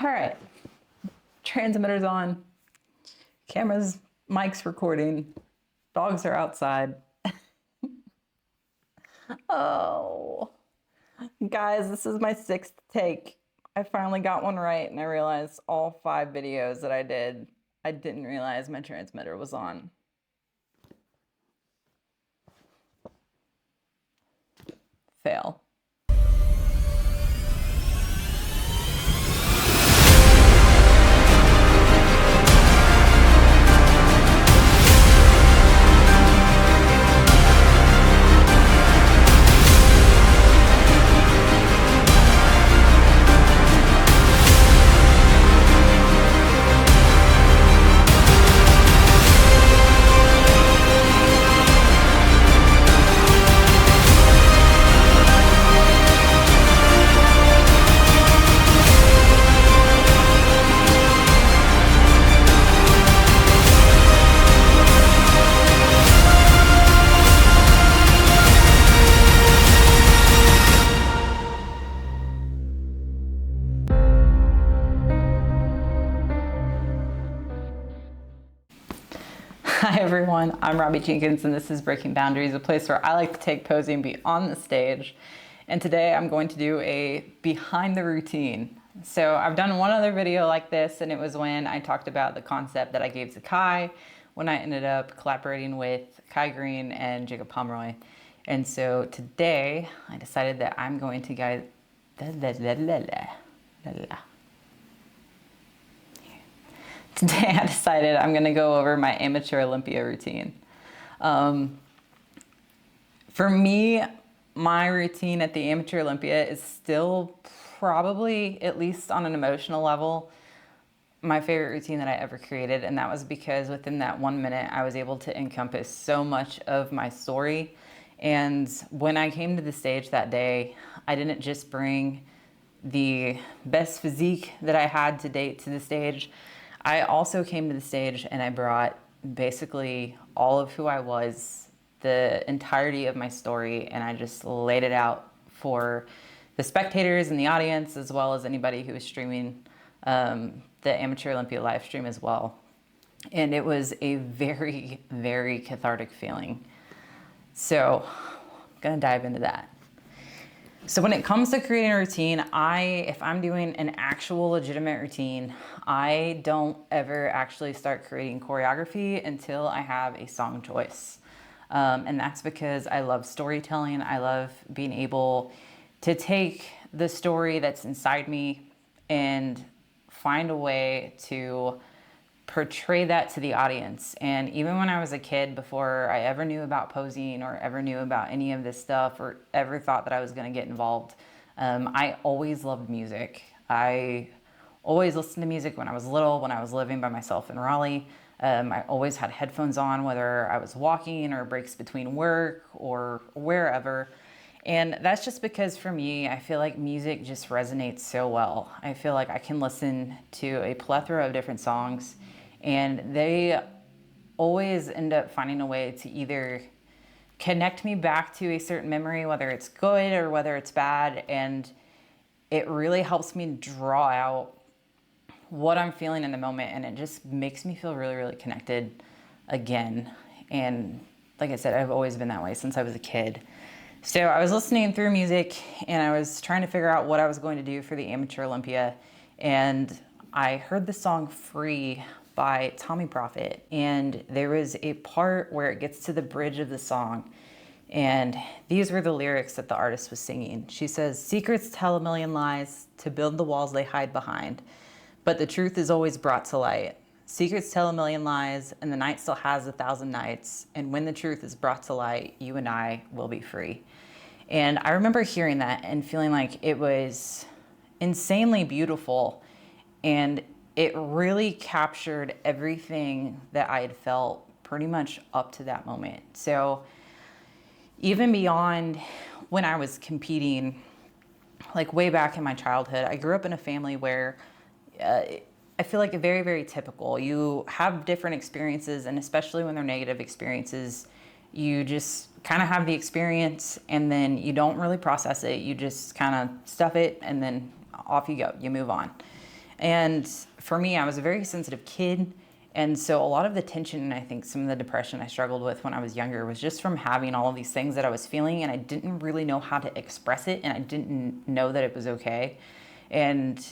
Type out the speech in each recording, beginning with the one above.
All right, transmitter's on, cameras, mic's recording, dogs are outside. Oh, guys, this is my 6th take. I finally got one right, and I realized all 5 videos that I did, I didn't realize my transmitter was on. Fail. Hi everyone, I'm Robbie Jenkins and this is Breaking Boundaries, a place where I like to take posing beyond the stage. And today I'm going to do a behind the routine. So I've done one other video like this, and it was when I talked about the concept that I gave to Kai when I ended up collaborating with Kai Green and Jacob Pomeroy. And so today I decided that I'm going to guide Today I decided I'm going to go over my amateur Olympia routine. For me, my routine at the amateur Olympia is still probably, at least on an emotional level, my favorite routine that I ever created. And that was because within that 1 minute, I was able to encompass so much of my story. And when I came to the stage that day, I didn't just bring the best physique that I had to date to the stage. I also came to the stage and I brought basically all of who I was, the entirety of my story, and I just laid it out for the spectators in the audience, as well as anybody who was streaming the Amateur Olympia live stream as well. And it was a very, very cathartic feeling. So I'm gonna dive into that. So when it comes to creating a routine, if I'm doing an actual legitimate routine, I don't ever actually start creating choreography until I have a song choice. And that's because I love storytelling. I love being able to take the story that's inside me and find a way to portray that to the audience. And even when I was a kid, before I ever knew about posing or ever knew about any of this stuff or ever thought that I was going to get involved, I always loved music. I always listened to music when I was little, when I was living by myself in Raleigh. I always had headphones on, whether I was walking or breaks between work or wherever. And that's just because for me, I feel like music just resonates so well. I feel like I can listen to a plethora of different songs, and they always end up finding a way to either connect me back to a certain memory, whether it's good or whether it's bad. And it really helps me draw out what I'm feeling in the moment. And it just makes me feel really, really connected again. And like I said, I've always been that way since I was a kid. So I was listening through music and I was trying to figure out what I was going to do for the Amateur Olympia. And I heard the song Free by Tommy Prophet, and there was a part where it gets to the bridge of the song, and these were the lyrics that the artist was singing. She says, "Secrets tell a million lies to build the walls they hide behind, but the truth is always brought to light. Secrets tell a million lies, and the night still has 1,000 nights, and when the truth is brought to light, you and I will be free." And I remember hearing that and feeling like it was insanely beautiful, and it really captured everything that I had felt pretty much up to that moment. So even beyond when I was competing, like way back in my childhood, I grew up in a family where I feel like very, very typical. You have different experiences, and especially when they're negative experiences, you just kind of have the experience and then you don't really process it. You just kind of stuff it and then off you go, you move on. And for me, I was a very sensitive kid. And so a lot of the tension and I think some of the depression I struggled with when I was younger was just from having all of these things that I was feeling, and I didn't really know how to express it, and I didn't know that it was okay. And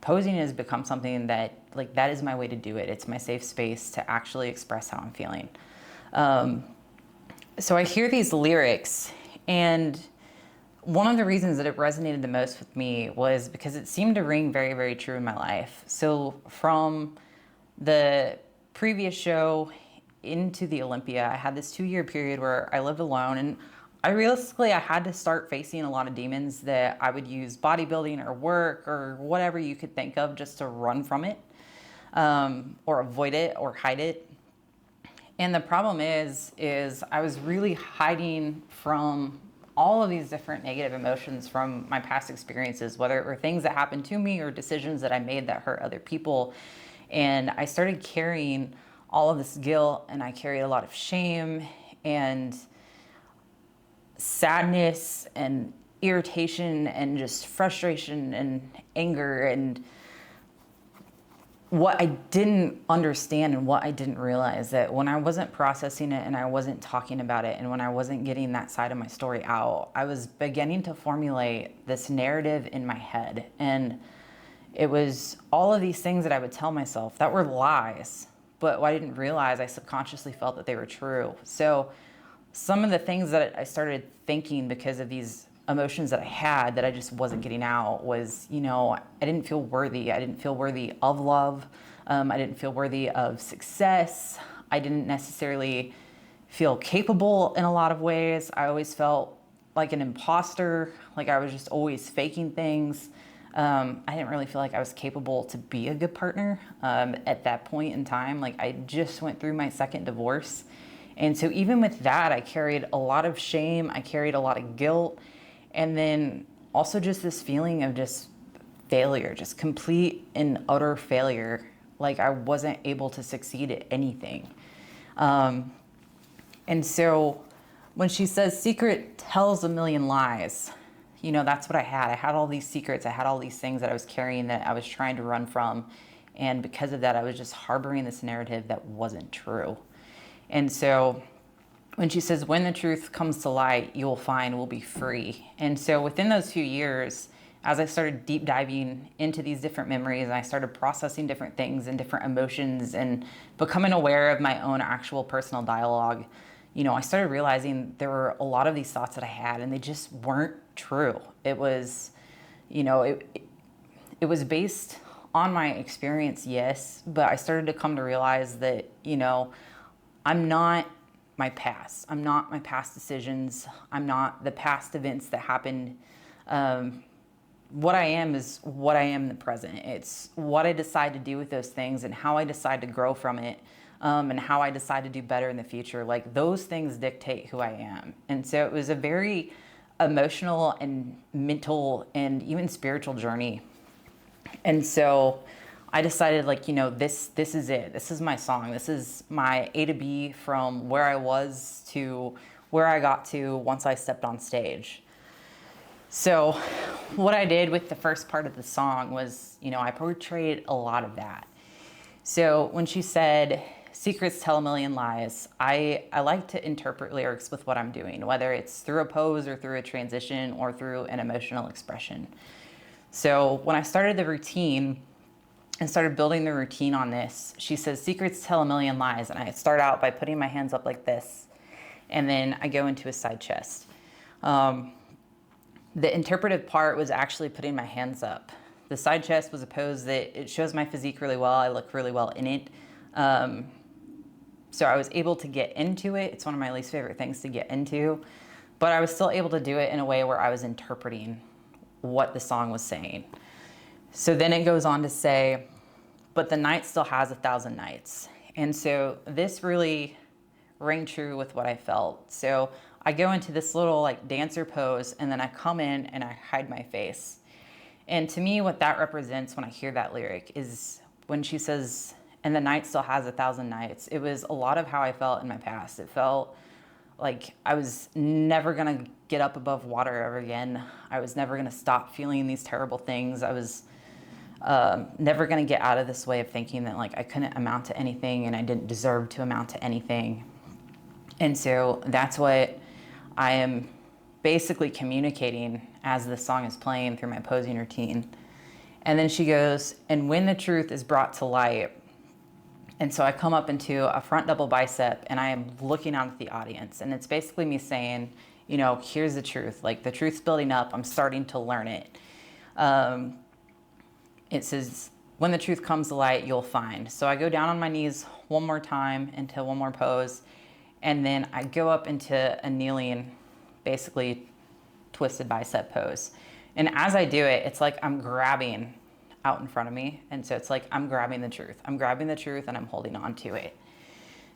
posing has become something that, like, that is my way to do it. It's my safe space to actually express how I'm feeling. So I hear these lyrics, and one of the reasons that it resonated the most with me was because it seemed to ring very, very true in my life. So from the previous show into the Olympia, I had this 2-year period where I lived alone, and I had to start facing a lot of demons that I would use bodybuilding or work or whatever you could think of just to run from it, or avoid it or hide it. And the problem is I was really hiding from all of these different negative emotions from my past experiences, whether it were things that happened to me or decisions that I made that hurt other people. And I started carrying all of this guilt, and I carried a lot of shame and sadness and irritation and just frustration and anger, and what I didn't understand and what I didn't realize, that when I wasn't processing it and I wasn't talking about it and when I wasn't getting that side of my story out, I was beginning to formulate this narrative in my head. And it was all of these things that I would tell myself that were lies, but what I didn't realize, I subconsciously felt that they were true. So some of the things that I started thinking because of these emotions that I had that I just wasn't getting out was, I didn't feel worthy. I didn't feel worthy of love. I didn't feel worthy of success. I didn't necessarily feel capable in a lot of ways. I always felt like an imposter, like I was just always faking things. I didn't really feel like I was capable to be a good partner at that point in time. Like, I just went through my second divorce. And so even with that, I carried a lot of shame. I carried a lot of guilt. And then also just this feeling of just failure, just complete and utter failure. Like, I wasn't able to succeed at anything. And so when she says secret tells a million lies, that's what I had. I had all these secrets. I had all these things that I was carrying that I was trying to run from. And because of that, I was just harboring this narrative that wasn't true. And so when she says, when the truth comes to light, you'll find we'll be free. And so within those few years, as I started deep diving into these different memories, and I started processing different things and different emotions and becoming aware of my own actual personal dialogue, I started realizing there were a lot of these thoughts that I had, and they just weren't true. It was, it was based on my experience, yes, but I started to come to realize that, I'm not my past. I'm not my past decisions. I'm not the past events that happened. What I am is what I am in the present. It's what I decide to do with those things and how I decide to grow from it, and how I decide to do better in the future. Like, those things dictate who I am. And so it was a very emotional and mental and even spiritual journey. And so I decided, this is it. This is my song. This is my A to B from where I was to where I got to once I stepped on stage. So what I did with the first part of the song was, I portrayed a lot of that. So when she said, secrets tell a million lies, I like to interpret lyrics with what I'm doing, whether it's through a pose or through a transition or through an emotional expression. So when I started the routine and started building the routine on this, she says, secrets tell a million lies. And I start out by putting my hands up like this, and then I go into a side chest. The interpretive part was actually putting my hands up. The side chest was a pose that it shows my physique really well. I look really well in it. So I was able to get into it. It's one of my least favorite things to get into, but I was still able to do it in a way where I was interpreting what the song was saying. So then it goes on to say, but the night still has 1,000 nights. And so this really rang true with what I felt. So I go into this little dancer pose, and then I come in and I hide my face. And to me, what that represents when I hear that lyric is when she says, and the night still has 1,000 nights. It was a lot of how I felt in my past. It felt like I was never gonna get up above water ever again. I was never gonna stop feeling these terrible things. I was Never going to get out of this way of thinking that like I couldn't amount to anything and I didn't deserve to amount to anything. And so that's what I am basically communicating as the song is playing through my posing routine. And then she goes, and when the truth is brought to light. And so I come up into a front double bicep and I am looking out at the audience. And it's basically me saying, you know, here's the truth. Like the truth's building up. I'm starting to learn it. It says, when the truth comes to light, you'll find. So I go down on my knees one more time into one more pose. And then I go up into a kneeling, basically twisted bicep pose. And as I do it, it's like I'm grabbing out in front of me. And so it's like I'm grabbing the truth. I'm grabbing the truth and I'm holding on to it.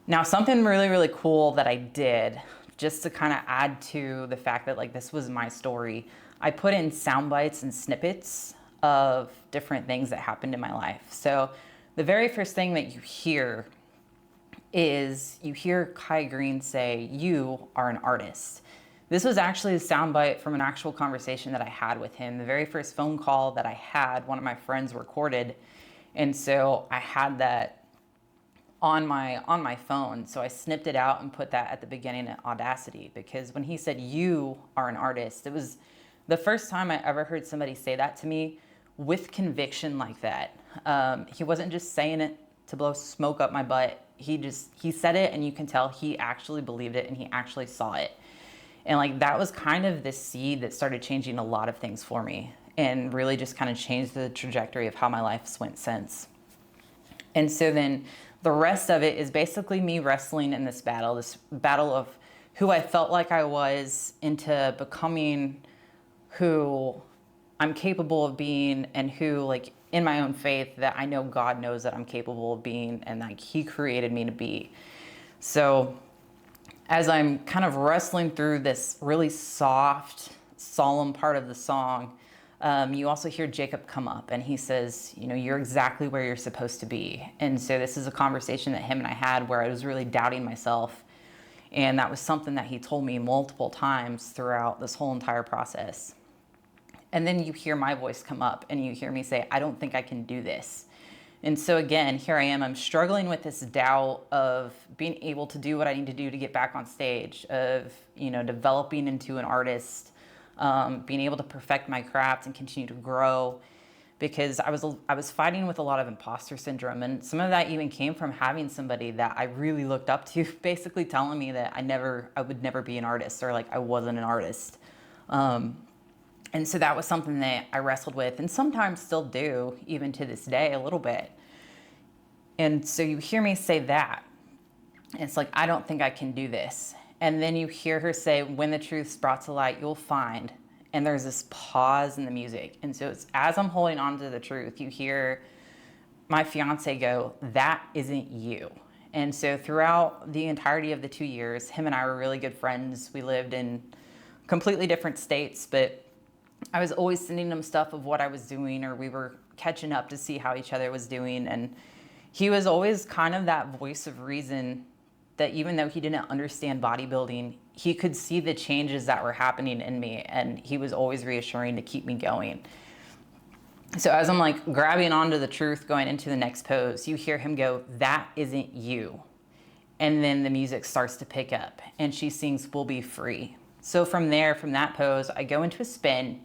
Now, something really, really cool that I did just to kind of add to the fact that like this was my story, I put in sound bites and snippets of different things that happened in my life. So the very first thing that you hear is you hear Kai Green say, "You are an artist." This was actually a soundbite from an actual conversation that I had with him. The very first phone call that I had, one of my friends recorded. And so I had that on my phone. So I snipped it out and put that at the beginning of Audacity, because when he said, "You are an artist," it was the first time I ever heard somebody say that to me with conviction like that. He wasn't just saying it to blow smoke up my butt. He said it and you can tell he actually believed it and he actually saw it. And like that was kind of the seed that started changing a lot of things for me and really just kind of changed the trajectory of how my life's went since. And so then the rest of it is basically me wrestling in this battle of who I felt like I was into becoming who I'm capable of being, and who, like, in my own faith, that I know God knows that I'm capable of being, and like he created me to be. So as I'm kind of wrestling through this really soft, solemn part of the song, you also hear Jacob come up and he says, you know, "You're exactly where you're supposed to be." And so this is a conversation that him and I had where I was really doubting myself. And that was something that he told me multiple times throughout this whole entire process. And then you hear my voice come up and you hear me say, "I don't think I can do this." And so again, here I am, I'm struggling with this doubt of being able to do what I need to do to get back on stage, of, you know, developing into an artist, being able to perfect my craft and continue to grow, because I was fighting with a lot of imposter syndrome. And some of that even came from having somebody that I really looked up to basically telling me that I would never be an artist, or like I wasn't an artist. And so that was something that I wrestled with and sometimes still do, even to this day, a little bit. And so you hear me say that. It's like, "I don't think I can do this." And then you hear her say, "When the truth's brought to light, you'll find." And there's this pause in the music. And so it's, as I'm holding on to the truth, you hear my fiance go, "That isn't you." And so throughout the entirety of the 2 years, him and I were really good friends. We lived in completely different states, but I was always sending him stuff of what I was doing, or we were catching up to see how each other was doing. And he was always kind of that voice of reason, that even though he didn't understand bodybuilding, he could see the changes that were happening in me. And he was always reassuring to keep me going. So as I'm like grabbing onto the truth, going into the next pose, you hear him go, "That isn't you." And then the music starts to pick up and she sings "We'll Be Free." So from there, from that pose, I go into a spin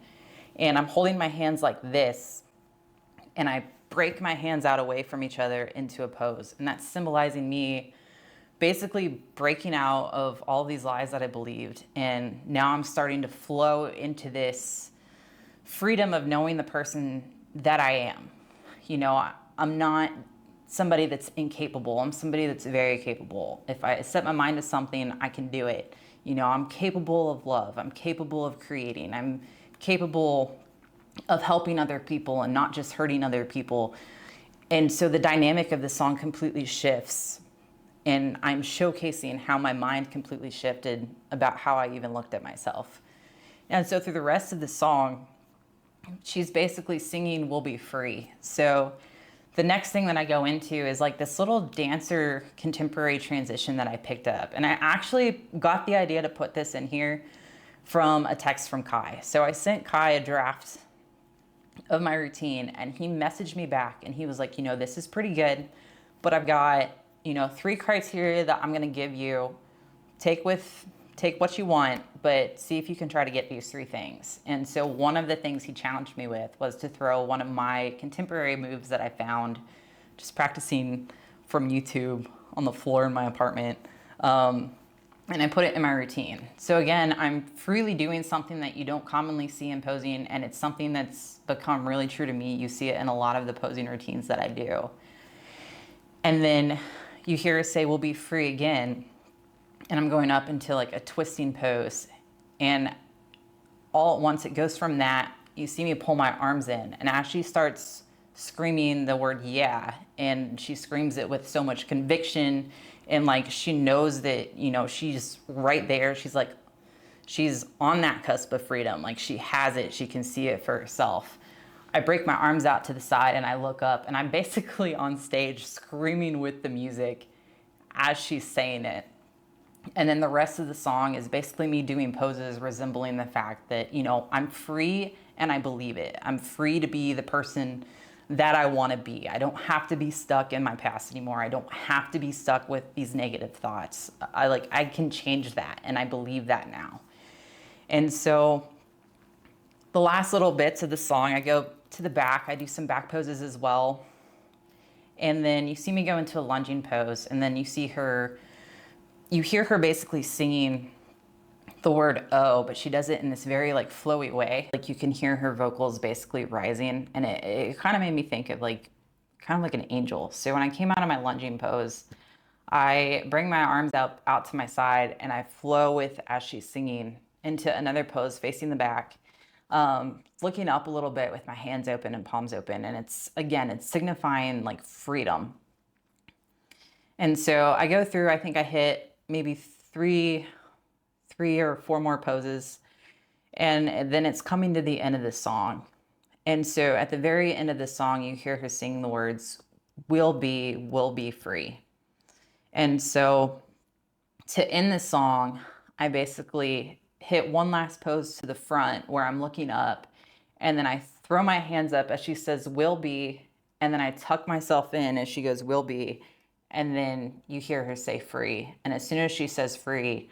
and I'm holding my hands like this, and I break my hands out away from each other into a pose. And that's symbolizing me basically breaking out of all these lies that I believed. And now I'm starting to flow into this freedom of knowing the person that I am. You know, I'm not somebody that's incapable. I'm somebody that's very capable. If I set my mind to something, I can do it. You know, I'm capable of love. I'm capable of creating. I'm capable of helping other people and not just hurting other people. And so the dynamic of the song completely shifts. And I'm showcasing how my mind completely shifted about how I even looked at myself. And so through the rest of the song, she's basically singing "We'll Be Free." So the next thing that I go into is like this little dancer contemporary transition that I picked up. And I actually got the idea to put this in here from a text from Kai. So I sent Kai a draft of my routine, and he messaged me back and he was like, this is pretty good, but I've got, 3 criteria that I'm going to give you. Take what you want, but see if you can try to get these 3 things. And so one of the things he challenged me with was to throw one of my contemporary moves that I found just practicing from YouTube on the floor in my apartment. And I put it in my routine. So again, I'm freely doing something that you don't commonly see in posing, and it's something that's become really true to me. You see it in a lot of the posing routines that I do. And then you hear us say, we'll be free again. And I'm going up into like a twisting pose. And all at once it goes from that, you see me pull my arms in. And as she starts screaming the word yeah, and she screams it with so much conviction, and like she knows that, she's right there. She's like, she's on that cusp of freedom. Like she has it, she can see it for herself. I break my arms out to the side and I look up, and I'm basically on stage screaming with the music as she's saying it. And then the rest of the song is basically me doing poses resembling the fact that, I'm free and I believe it. I'm free to be the person that I want to be. I don't have to be stuck in my past anymore. I don't have to be stuck with these negative thoughts. I can change that, and I believe that now. And so the last little bits of the song, I go to the back. I do some back poses as well. And then you see me go into a lunging pose, and then you hear her basically singing the word oh, but she does it in this very like flowy way. Like you can hear her vocals basically rising, and it kind of made me think of kind of like an angel. So when I came out of my lunging pose, I bring my arms out to my side, and I flow with as she's singing into another pose facing the back, looking up a little bit with my hands open and palms open. And it's signifying like freedom. And so I go through, I think I hit maybe three or 4 more poses. And then it's coming to the end of the song. And so at the very end of the song, you hear her sing the words, will be free. And so to end the song, I basically hit one last pose to the front where I'm looking up, and then I throw my hands up as she says, will be, and then I tuck myself in as she goes, will be, and then you hear her say free. And as soon as she says free,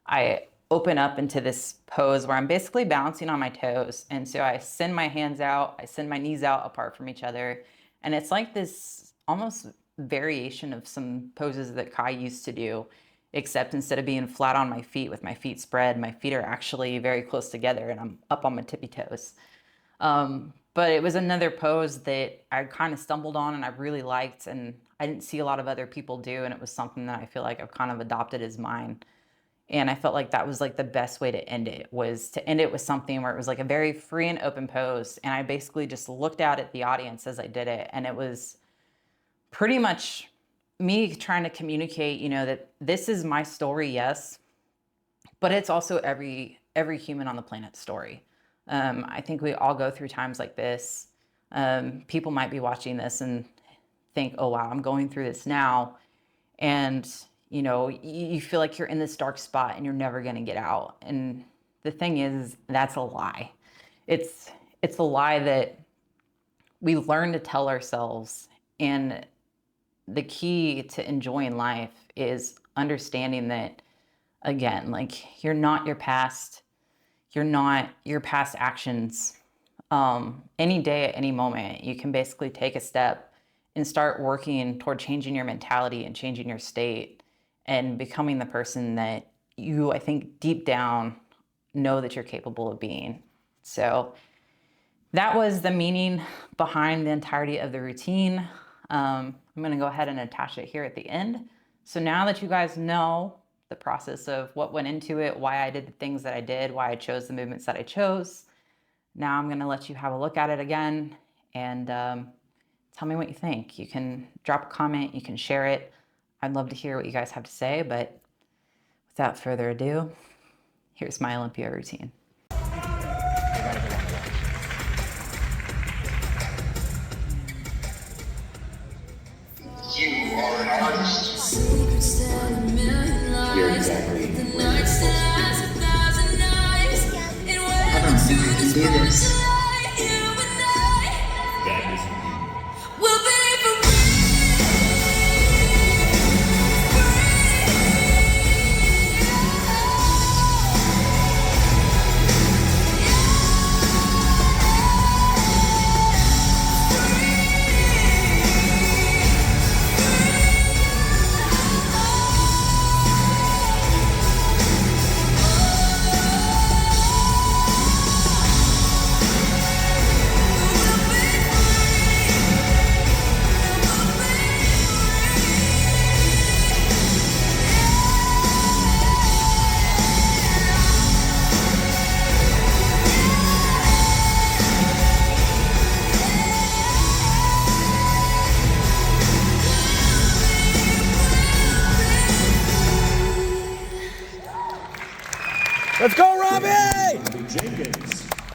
I open up into this pose where I'm basically balancing on my toes. And so I send my hands out, I send my knees out apart from each other. And it's like this almost variation of some poses that Kai used to do, except instead of being flat on my feet with my feet spread, my feet are actually very close together and I'm up on my tippy toes. But it was another pose that I kind of stumbled on and I really liked, and I didn't see a lot of other people do. And it was something that I feel like I've kind of adopted as mine. And I felt like that was like the best way to end it, was to end it with something where it was like a very free and open pose. And I basically just looked out at the audience as I did it. And it was pretty much me trying to communicate, that this is my story, yes, but it's also every human on the planet's story. I think we all go through times like this. People might be watching this and think, oh, wow, I'm going through this now. And you feel like you're in this dark spot and you're never going to get out. And the thing is, that's a lie. It's a lie that we learn to tell ourselves. And the key to enjoying life is understanding that, again, like you're not your past. You're not your past actions. Any day at any moment, you can basically take a step and start working toward changing your mentality and changing your state and becoming the person that you, I think, deep down know that you're capable of being. So that was the meaning behind the entirety of the routine. I'm going to go ahead and attach it here at the end. So now that you guys know the process of what went into it, why I did the things that I did, why I chose the movements that I chose, now I'm going to let you have a look at it again and tell me what you think. You can drop a comment, you can share it. I'd love to hear what you guys have to say, but without further ado, here's my Olympia routine.